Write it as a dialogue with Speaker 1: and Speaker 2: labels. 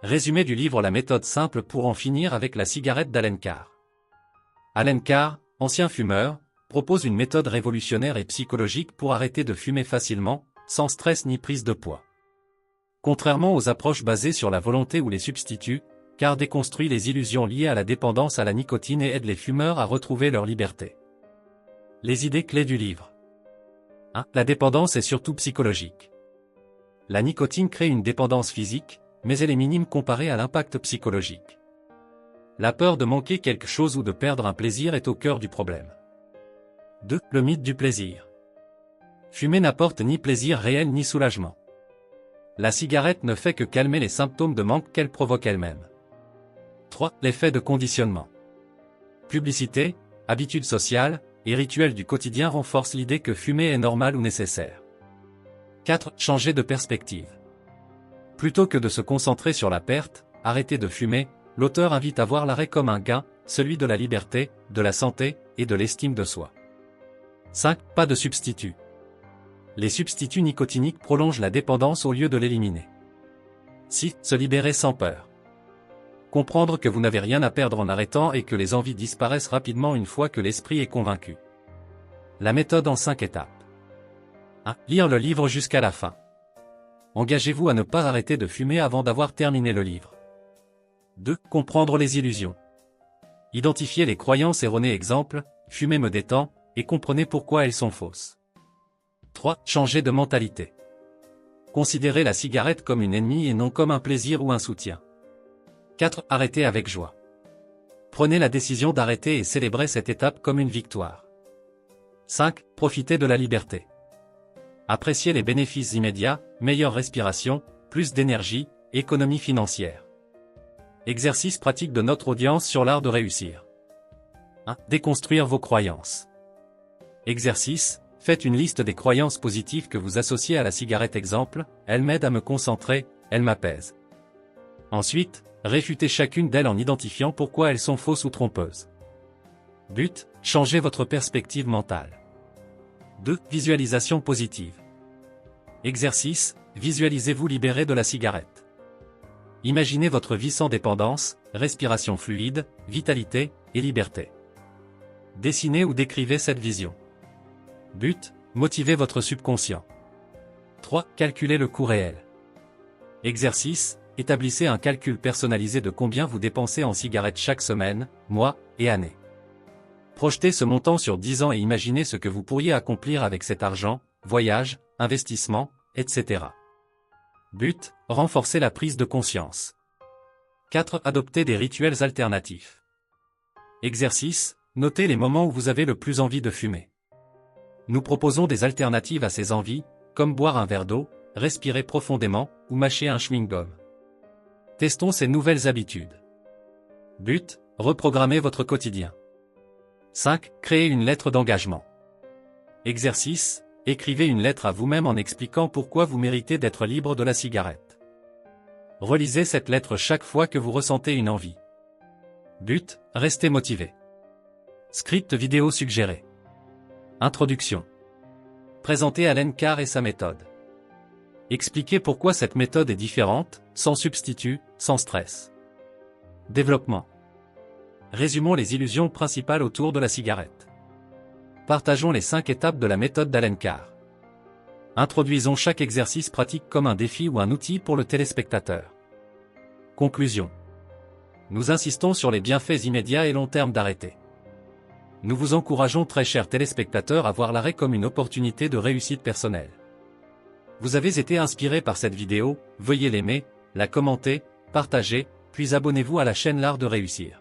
Speaker 1: Résumé du livre La méthode simple pour en finir avec la cigarette d'Allen Carr. Allen Carr, ancien fumeur, propose une méthode révolutionnaire et psychologique pour arrêter de fumer facilement, sans stress ni prise de poids. Contrairement aux approches basées sur la volonté ou les substituts, Carr déconstruit les illusions liées à la dépendance à la nicotine et aide les fumeurs à retrouver leur liberté. Les idées clés du livre. 1. La dépendance est surtout psychologique. La nicotine crée une dépendance physique, mais elle est minime comparée à l'impact psychologique. La peur de manquer quelque chose ou de perdre un plaisir est au cœur du problème. 2. Le mythe du plaisir. Fumer n'apporte ni plaisir réel ni soulagement. La cigarette ne fait que calmer les symptômes de manque qu'elle provoque elle-même. 3. L'effet de conditionnement. Publicité, habitudes sociales et rituels du quotidien renforcent l'idée que fumer est normal ou nécessaire. 4. Changer de perspective. Plutôt que de se concentrer sur la perte, arrêter de fumer, l'auteur invite à voir l'arrêt comme un gain, celui de la liberté, de la santé et de l'estime de soi. 5. Pas de substitut. Les substituts nicotiniques prolongent la dépendance au lieu de l'éliminer. 6. Se libérer sans peur. Comprendre que vous n'avez rien à perdre en arrêtant et que les envies disparaissent rapidement une fois que l'esprit est convaincu. La méthode en 5 étapes. 1. Lire le livre jusqu'à la fin. Engagez-vous à ne pas arrêter de fumer avant d'avoir terminé le livre. 2. Comprendre les illusions. Identifiez les croyances erronées. Exemple, fumer me détend, et comprenez pourquoi elles sont fausses. 3. Changer de mentalité. Considérez la cigarette comme une ennemie et non comme un plaisir ou un soutien. 4. Arrêtez avec joie. Prenez la décision d'arrêter et célébrez cette étape comme une victoire. 5. Profitez de la liberté. Appréciez les bénéfices immédiats, meilleure respiration, plus d'énergie, économie financière. Exercice pratique de notre audience sur l'art de réussir. 1. Déconstruire vos croyances. Exercice, faites une liste des croyances positives que vous associez à la cigarette. Exemple, elle m'aide à me concentrer, elle m'apaise. Ensuite, réfutez chacune d'elles en identifiant pourquoi elles sont fausses ou trompeuses. But, changez votre perspective mentale. 2. Visualisation positive. Exercice, visualisez-vous libéré de la cigarette. Imaginez votre vie sans dépendance, respiration fluide, vitalité et liberté. Dessinez ou décrivez cette vision. But, motivez votre subconscient. 3. Calculez le coût réel. Exercice, établissez un calcul personnalisé de combien vous dépensez en cigarettes chaque semaine, mois et année. Projetez ce montant sur 10 ans et imaginez ce que vous pourriez accomplir avec cet argent, voyage, investissement, etc. But, renforcer la prise de conscience. 4. Adopter des rituels alternatifs. Exercice, notez les moments où vous avez le plus envie de fumer. Nous proposons des alternatives à ces envies, comme boire un verre d'eau, respirer profondément, ou mâcher un chewing-gum. Testons ces nouvelles habitudes. But, reprogrammez votre quotidien. 5. Créer une lettre d'engagement. Exercice, écrivez une lettre à vous-même en expliquant pourquoi vous méritez d'être libre de la cigarette. Relisez cette lettre chaque fois que vous ressentez une envie. But, restez motivé. Script vidéo suggéré. Introduction. Présentez Allen Carr et sa méthode. Expliquez pourquoi cette méthode est différente, sans substitut, sans stress. Développement. Résumons les illusions principales autour de la cigarette. Partageons les 5 étapes de la méthode d'Allen Carr. Introduisons chaque exercice pratique comme un défi ou un outil pour le téléspectateur. Conclusion. Nous insistons sur les bienfaits immédiats et long terme d'arrêter. Nous vous encourageons très chers téléspectateurs à voir l'arrêt comme une opportunité de réussite personnelle. Vous avez été inspiré par cette vidéo, veuillez l'aimer, la commenter, partager, puis abonnez-vous à la chaîne L'Art de Réussir.